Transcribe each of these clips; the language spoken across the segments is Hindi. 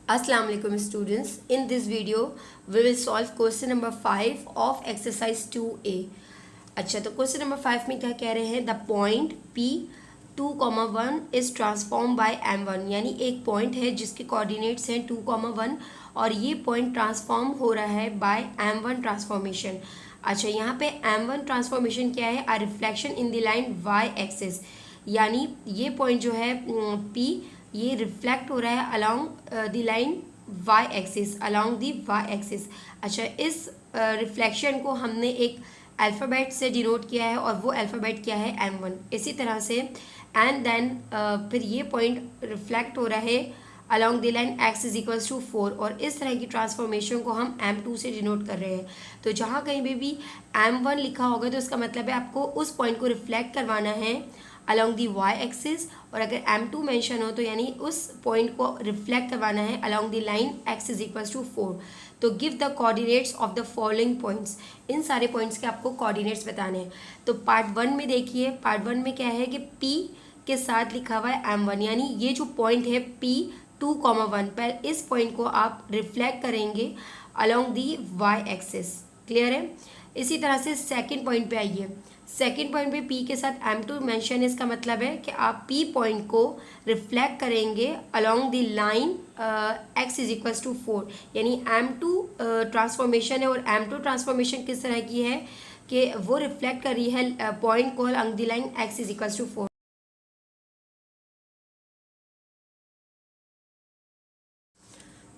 Assalamu alaikum students. In this video we will solve question number 5 of exercise 2a. अच्छा, तो क्वेश्चन नंबर 5 में क्या कह रहे हैं, the point P 2,1 is transform by m1, यानी एक पॉइंट है जिसके कोऑर्डिनेट्स हैं 2,1 और ये पॉइंट ट्रांसफॉर्म हो रहा है बाय m1 ट्रांसफॉर्मेशन। अच्छा, यहाँ पे m1 ट्रांसफॉर्मेशन क्या है, a reflection in the line y axis, यानी ये पॉइंट जो है P ये रिफ्लेक्ट हो रहा है along the line y axis, along the y axis. अच्छा, इस रिफ्लेक्शन को हमने एक अल्फ़ाबेट से डिनोट किया है और वो अल्फ़ाबेट क्या है m1। इसी तरह से एंड देन फिर ये पॉइंट रिफ्लेक्ट हो रहा है along the line x is equals to 4 और इस तरह की ट्रांसफॉर्मेशन को हम m2 से डिनोट कर रहे हैं। तो जहाँ कहीं भी m1 लिखा होगा तो इसका मतलब है आपको उस पॉइंट को रिफ्लेक्ट करवाना है अलोंग दी y एक्सिस, और अगर m2 मेंशन हो तो यानी उस पॉइंट को रिफ्लेक्ट करवाना है along the line x is equals to 4। तो give the coordinates of the following points, इन सारे पॉइंट्स के आपको कोऑर्डिनेट्स बताने हैं। तो पार्ट 1 में देखिए, पार्ट 1 में क्या है कि p के साथ लिखा हुआ है m1, यानी ये जो पॉइंट है p 2,1 पर इस पॉइंट को आप रिफ्लेक्ट करेंगे अलोंग दी y एक्सिस। क्लियर है। इसी तरह से सेकंड पॉइंट पे आइए, सेकेंड पॉइंट पे P के साथ m2 मेंशन है, इसका मतलब है कि आप P पॉइंट को रिफ्लेक्ट करेंगे along the line x is equals to 4, यानी m2 ट्रांसफॉर्मेशन है और m2 ट्रांसफॉर्मेशन किस तरह की है कि वो रिफ्लेक्ट कर रही है पॉइंट को along the line x is equals to 4।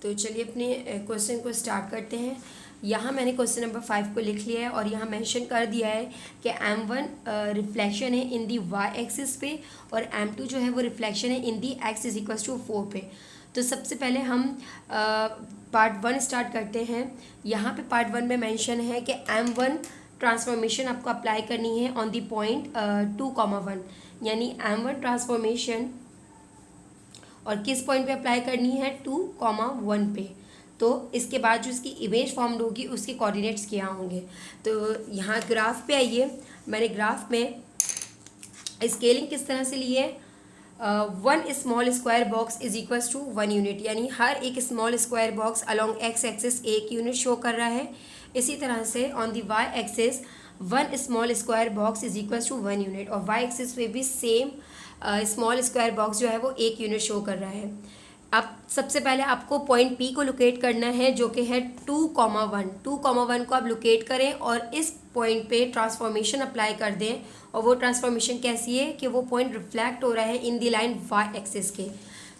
तो चलिए अपने क्वेश्चन को स्टार्ट करते हैं। यहाँ मैंने क्वेश्चन नंबर 5 को लिख लिया है और यहाँ मेंशन कर दिया है कि m1 रिफ्लेक्शन है इन दी y एक्सिस पे और m2 जो है वो रिफ्लेक्शन है इन दी x इज इक्वल्स टू 4 पे। तो सबसे पहले हम पार्ट 1 स्टार्ट करते हैं। यहाँ पे पार्ट 1 में मेंशन है कि m1 ट्रांसफॉर्मेशन आपको अप्लाई करनी है ऑन दी पॉइंट 2,1, यानी m1 ट्रांसफॉर्मेशन और किस पॉइंट पे अप्लाई करनी है 2,1 पे। तो इसके बाद जो इसकी इमेज फॉर्म्ड होगी उसके कोऑर्डिनेट्स क्या होंगे। तो यहाँ ग्राफ पे आइए, मैंने ग्राफ में स्केलिंग किस तरह से ली है, 1 small square box is equals to 1 unit, यानी हर एक small square box along x axis 1 unit show कर रहा है। इसी तरह से on the y axis 1 small square box is equals to 1 unit और y एक्सिस पे भी सेम स्मॉल स्क्वायर बॉक्स जो है वो 1 यूनिट शो कर रहा है। अब सबसे पहले आपको पॉइंट P को लोकेट करना है जो कि है 2,1 को आप लोकेट करें और इस पॉइंट पे ट्रांसफॉर्मेशन अप्लाई कर दें। और वो ट्रांसफॉर्मेशन कैसी है कि वो पॉइंट रिफ्लेक्ट हो रहा है इन दी लाइन y एक्सिस के।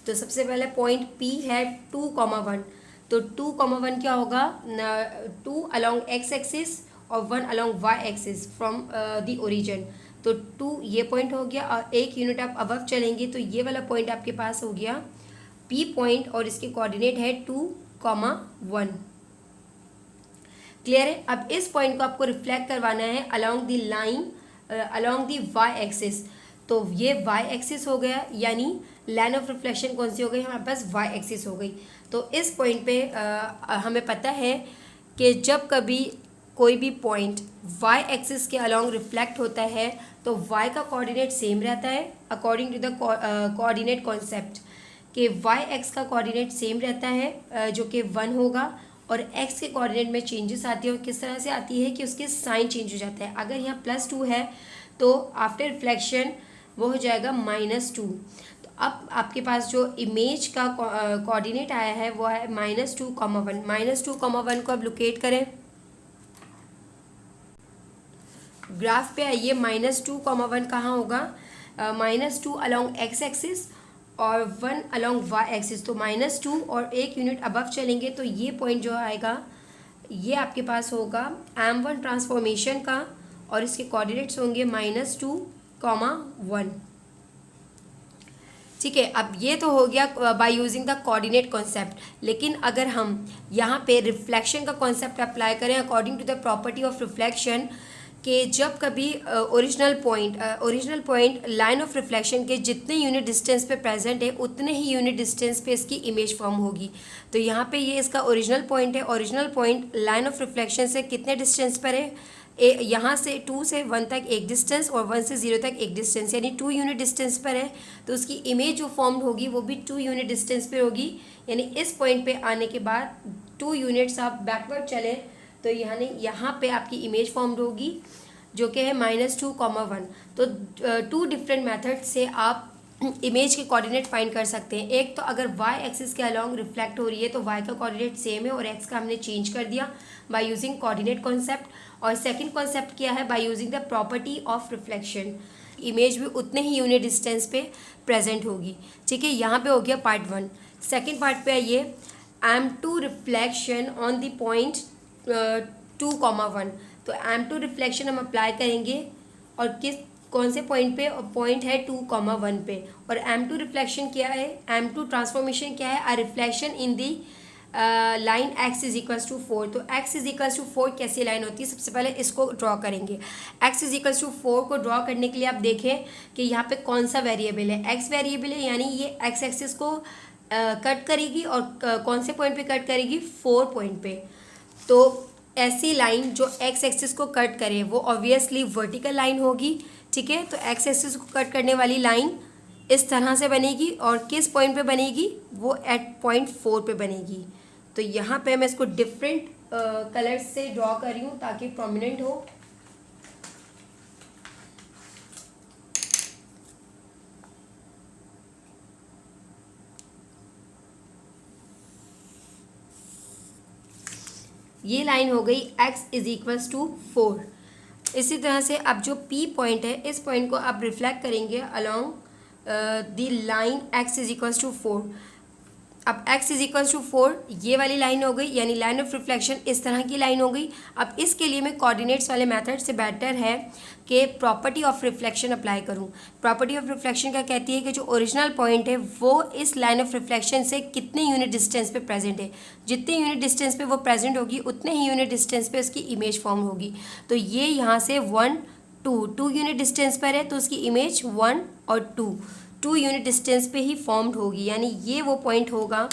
तो सबसे पहले पॉइंट P है 2,1, तो 2,1 क्या होगा, 2 अलोंग x एक्सिस और 1 along y axis from the origin. तो 2 ये पॉइंट हो गया और 1 यूनिट आप अबव चलेंगे तो ये वाला पॉइंट आपके पास हो गया P पॉइंट और इसके कोऑर्डिनेट है 2,1। क्लियर है। अब इस पॉइंट को आपको रिफ्लेक्ट करवाना है along the line along the y axis. तो ये y एक्सिस हो गया, यानी लाइन ऑफ रिफ्लेक्शन कौन सी हो गई, हमारे पास y एक्सिस हो गई। तो इस पॉइंट पे हमें पता है कि जब कभी कोई भी पॉइंट y एक्सिस के अलोंग रिफ्लेक्ट होता है तो y का कोऑर्डिनेट सेम रहता है according to the coordinate concept, कि y x का कोऑर्डिनेट सेम रहता है जो कि 1 होगा और x के कोऑर्डिनेट में चेंजेस आती है और किस तरह से आती है कि उसके साइन चेंज हो जाता है। अगर यहाँ +2 है तो आफ्टर रिफ्लेक्शन वो हो जाएगा -2। तो अब आपके पास जो इमेज का कोऑर्डिनेट आया है वो है -2,1। -2,1 को अब लोकेट करें, ग्राफ पे आइए। -2,1 कहाँ होगा, -2 अलोंग x एक्सिस और 1 अलोंग y एक्सिस। तो -2 और 1 यूनिट अबव चलेंगे तो ये पॉइंट जो आएगा ये आपके पास होगा m1 ट्रांसफॉर्मेशन का और इसके कोऑर्डिनेट्स होंगे -2,1। ठीक है। अब ये तो हो गया by using the coordinate concept, लेकिन अगर हम यहाँ पे रिफ्लेक्शन का कॉन्सेप्ट अप्लाई करें according to the property of reflection, कि जब कभी original point line of reflection के जितने यूनिट डिस्टेंस पे प्रेजेंट है उतने ही यूनिट डिस्टेंस पे इसकी इमेज फॉर्म होगी। तो यहाँ पे ये इसका ओरिजिनल पॉइंट है, original point line of reflection से कितने डिस्टेंस पर है, यहाँ से 2 से 1 तक एक डिस्टेंस और 1 से 0 तक एक डिस्टेंस, यानी 2 यूनिट डिस्टेंस पर है, तो उसकी इमेज जो फॉर्म होगी वो भी 2 यूनिट डिस्टेंस पर होगी। यानी इस पॉइंट पे आने के बाद 2 यूनिट्स आप बैकवर्ड चले तो यानी यहाँ पे आपकी इमेज फॉर्म्ड होगी जो कि है -2,1। तो 2 डिफरेंट मेथड से आप इमेज के कोऑर्डिनेट फाइंड कर सकते हैं। एक तो अगर y एक्सिस के अलोंग रिफ्लेक्ट हो रही है तो y का कोऑर्डिनेट सेम है और x का हमने चेंज कर दिया बाय यूजिंग कोऑर्डिनेट कॉन्सेप्ट। और सेकंड कॉन्सेप्ट क्या है, bye using the property of reflection, image भी उतने ही यूनिट डिस्टेंस पे प्रेजेंट होगी। ठीक है, यहाँ पे हो गया पार्ट 1। सेकेंड पार्ट पे आइए, M2 reflection on the point 2,1। तो M2 रिफ्लेक्शन हम अप्लाई करेंगे और कौन से पॉइंट पे, पॉइंट है 2,1 पे। और M2 रिफ्लेक्शन क्या है, M2 ट्रांसफॉर्मेशन क्या है, a reflection in the line x is equals to 4। तो x इज इक्वल्स टू 4 कैसी लाइन होती है, सबसे पहले इसको ड्रॉ करेंगे। x इज इक्वल्स टू 4 को ड्रॉ करने के लिए आप देखें कि यहाँ पे कौन सा वेरिएबल है, x वेरिएबल है, यानी ये x एक्सिस को कट करेगी और कौन से पॉइंट पे कट करेगी, 4 पॉइंट पे। तो ऐसी लाइन जो x एक्सिस को कट करे वो ऑब्वियसली वर्टिकल लाइन होगी। ठीक है, तो x एक्सिस को कट करने वाली लाइन इस तरह से बनेगी और किस पॉइंट पे बनेगी, वो एट पॉइंट 4 पे बनेगी। तो यहाँ पे मैं इसको डिफरेंट कलर्स से ड्रॉ कर रही हूँ ताकि प्रोमिनेंट हो। ये लाइन हो गई x इज इक्वल्स टू 4। इसी तरह से अब जो P पॉइंट है, इस पॉइंट को आप रिफ्लेक्ट करेंगे along the line x is equals to 4। अब x इज इक्वल्स टू 4 ये वाली लाइन हो गई, यानी लाइन ऑफ रिफ्लेक्शन इस तरह की लाइन हो गई। अब इसके लिए मैं कोऑर्डिनेट्स वाले मेथड से बेटर है कि प्रॉपर्टी ऑफ रिफ्लेक्शन अप्लाई करूं। प्रॉपर्टी ऑफ रिफ्लेक्शन क्या कहती है कि जो ओरिजिनल पॉइंट है वो इस लाइन ऑफ रिफ्लेक्शन से कितने यूनिट डिस्टेंस पे प्रेजेंट है, जितने यूनिट डिस्टेंस पे वो प्रेजेंट होगी उतने ही यूनिट डिस्टेंस पे उसकी इमेज फॉर्म होगी। तो ये यहाँ से 1 2 यूनिट डिस्टेंस पर है तो उसकी इमेज 1 और 2 यूनिट डिस्टेंस पे ही फॉर्म्ड होगी। यानी ये वो पॉइंट होगा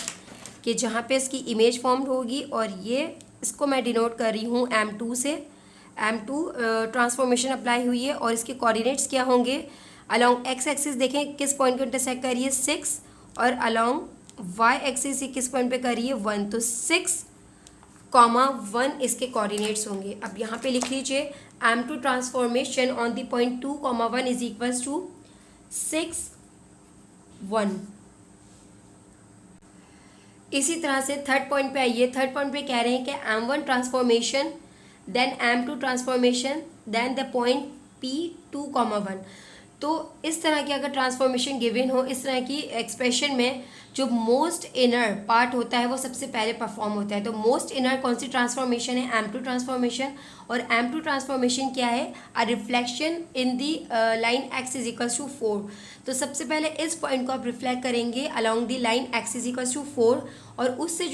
कि जहाँ पे इसकी इमेज फॉर्म्ड होगी। और ये इसको मैं डिनोट कर रही हूँ M2 से। M2 ट्रांसफॉर्मेशन अप्लाई हुई है और इसके कोऑर्डिनेट्स क्या होंगे, अलोंग x एक्सिस देखें किस पॉइंट को इंटरसेक्ट कर रही है 6, और अलोंग y एक्सिस किस पॉइंट पे कर रही है 1। तो 6,1 इसके कोऑर्डिनेट्स होंगे। अब यहाँ पे लिख लीजिए M2 transformation on the point 2,1 is equals to 6,1। इसी तरह से थर्ड पॉइंट पे आइए। थर्ड पॉइंट पे कह रहे हैं कि M1 transformation then M2 transformation then the point P 2,1। तो इस तरह की अगर ट्रांसफॉर्मेशन गिवन हो, इस तरह की एक्सप्रेशन में जो मोस्ट इनर पार्ट होता है वो सबसे पहले परफॉर्म होता है। तो मोस्ट इनर कौन सी ट्रांसफॉर्मेशन है, M2 ट्रांसफॉर्मेशन। और M2 ट्रांसफॉर्मेशन क्या है, a reflection in the line x is equals to 4। तो सबसे पहले इस पॉइंट को आप रिफ्लेक्ट करेंगे along the line x is equals to 4, और उससे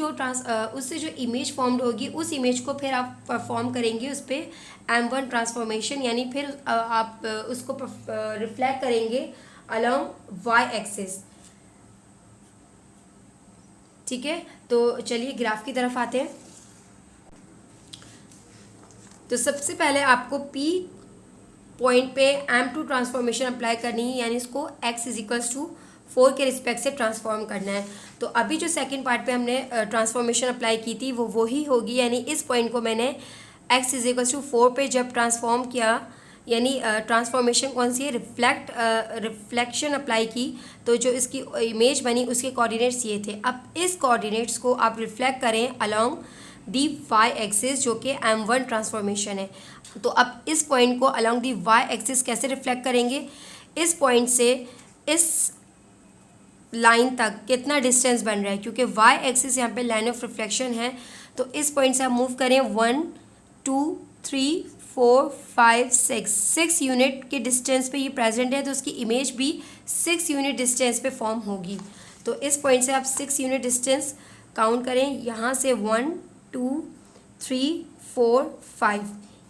जो इमेज फॉर्म्ड होगी उस इमेज को फिर आप परफॉर्म करेंगे उस पर M1 ट्रांसफॉर्मेशन, यानी फिर आप उसको रिफ्लेक्ट करेंगे अलोंग y एक्सिस। ठीक है, तो चलिए ग्राफ की तरफ आते हैं। तो सबसे पहले आपको P पॉइंट पे M2 ट्रांसफॉर्मेशन अप्लाई करनी है, यानी इसको x इज इक्वल्स टू 4 के रिस्पेक्ट से ट्रांसफॉर्म करना है। तो अभी जो सेकंड पार्ट पे हमने ट्रांसफॉर्मेशन अप्लाई की थी वो वही होगी, यानी इस पॉइंट को मैंने x इज इक्वल्स टू 4 पे जब ट्रांसफॉर्म किया, यानी ट्रांसफॉर्मेशन कौन सी है, रिफ्लेक्शन अप्लाई की, तो जो इसकी इमेज बनी उसके कोऑर्डिनेट्स ये थे। अब इस कोऑर्डिनेट्स को आप रिफ्लेक्ट करें अलोंग दी y एक्सिस जो कि M1 ट्रांसफॉर्मेशन है। तो अब इस पॉइंट को अलोंग दी y एक्सिस कैसे रिफ्लेक्ट करेंगे, इस पॉइंट से इस लाइन तक कितना डिस्टेंस बन रहा है, क्योंकि y एक्सिस यहाँ पे लाइन ऑफ रिफ्लेक्शन है। तो इस पॉइंट से आप मूव करें 1 2 3 4 5 6 यूनिट के डिस्टेंस पे ये प्रेजेंट है, तो उसकी इमेज भी 6 यूनिट डिस्टेंस पे फॉर्म होगी। तो इस पॉइंट से आप 6 यूनिट डिस्टेंस काउंट करें, यहाँ से 1 2 3 4 5,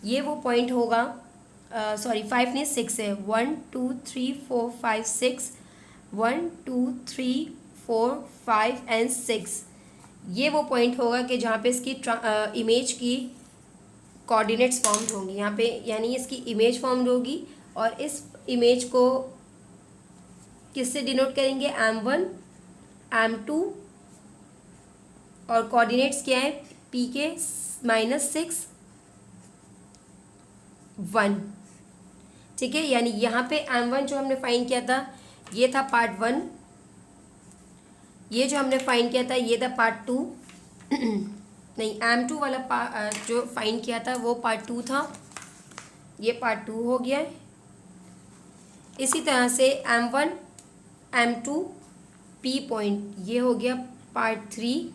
ये वो पॉइंट होगा, सॉरी 5 नहीं 6 है, 1 2 3 4 5 6, 1 2 3 4 5 एंड 6, ये वो पॉइंट होगा कि जहाँ पे इसकी इमेज की कोऑर्डिनेट्स फॉर्म होंगी यहाँ पे, यानी इसकी इमेज फॉर्म होगी और इस इमेज को किससे डिनोट करेंगे, m1 m2 और कोऑर्डिनेट्स क्या है p के -6 1। ठीक है, यानी यहाँ पे m1 जो हमने फाइंड किया था ये था पार्ट 1, ये जो हमने फाइंड किया था ये था पार्ट 2 नहीं, m2 वाला जो फाइंड किया था वो पार्ट 2 था, ये पार्ट 2 हो गया है। इसी तरह से m1 m2 p पॉइंट ये हो गया पार्ट 3।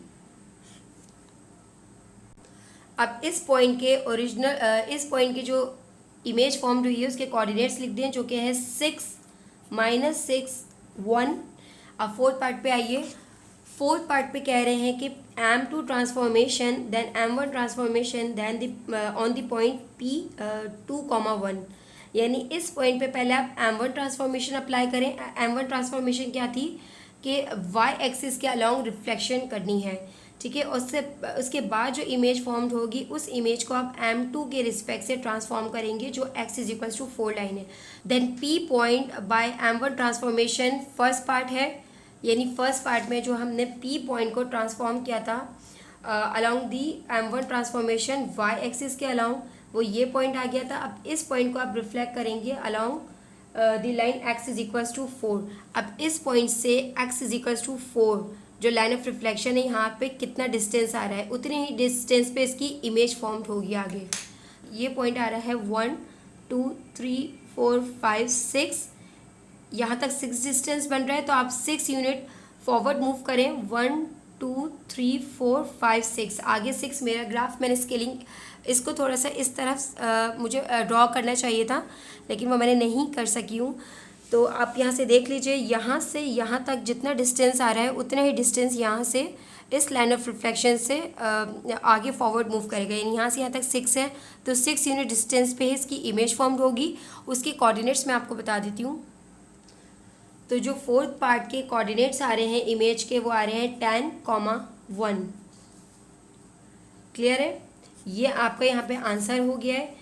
अब इस पॉइंट के इस पॉइंट की जो इमेज फॉर्म हुई है उसके कोऑर्डिनेट्स लिख दें, जो कि है 6 -6 1। अब फोर्थ पार्ट पे आइए। फोर्थ पार्ट पे कह रहे हैं कि m2 transformation then m1 transformation then on the point p 2,1, यानी इस पॉइंट पे पहले आप m1 ट्रांसफॉर्मेशन अप्लाई करें। m1 ट्रांसफॉर्मेशन क्या थी कि y एक्सिस के अलोंग रिफ्लेक्शन करनी है। ठीक है, उसके बाद जो इमेज फॉर्म्ड होगी उस इमेज को आप m2 के रिस्पेक्ट से ट्रांसफॉर्म करेंगे जो x = 4 लाइन है। Then p point by m1 transformation first part है, यानी फर्स्ट पार्ट में जो हमने p पॉइंट को ट्रांसफॉर्म किया था along the m1 transformation y axis के अलोंग, वो ये पॉइंट आ गया था। अब इस पॉइंट को आप रिफ्लेक्ट करेंगे अलोंग द लाइन x = 4। अब इस पॉइंट से x = 4 जो लाइन ऑफ रिफ्लेक्शन है यहाँ पे कितना डिस्टेंस आ रहा है उतने ही डिस्टेंस पे इसकी इमेज फॉर्म्ड होगी आगे। ये पॉइंट आ रहा है 1 2 3 4 5 6, यहाँ तक 6 डिस्टेंस बन रहा है, तो आप 6 यूनिट फॉरवर्ड मूव करें। 1 2 3 4 5 6, आगे 6 मेरा ग्राफ, मैंने स्केलिंग इसको थोड़ा सा इस तरफ मुझे ड्रॉ करना चाहिए था लेकिन वो मैंने नहीं कर सकी हूँ। तो आप यहाँ से देख लीजिए, यहाँ से यहाँ तक जितना डिस्टेंस आ रहा है उतना ही डिस्टेंस यहाँ से इस लाइन ऑफ रिफ्लेक्शन से आगे फॉरवर्ड मूव करेगा, यानी यहाँ से यहाँ तक 6 है, तो 6 यूनिट डिस्टेंस पे इसकी इमेज फॉर्म्ड होगी। उसके कोऑर्डिनेट्स मैं आपको बता देती हूँ। तो जो फोर्थ पार्ट के कोऑर्डिनेट्स आ रहे हैं इमेज के वो आ रहे हैं 10,1। क्लियर है, ये आपका यहाँ पे आंसर हो गया है।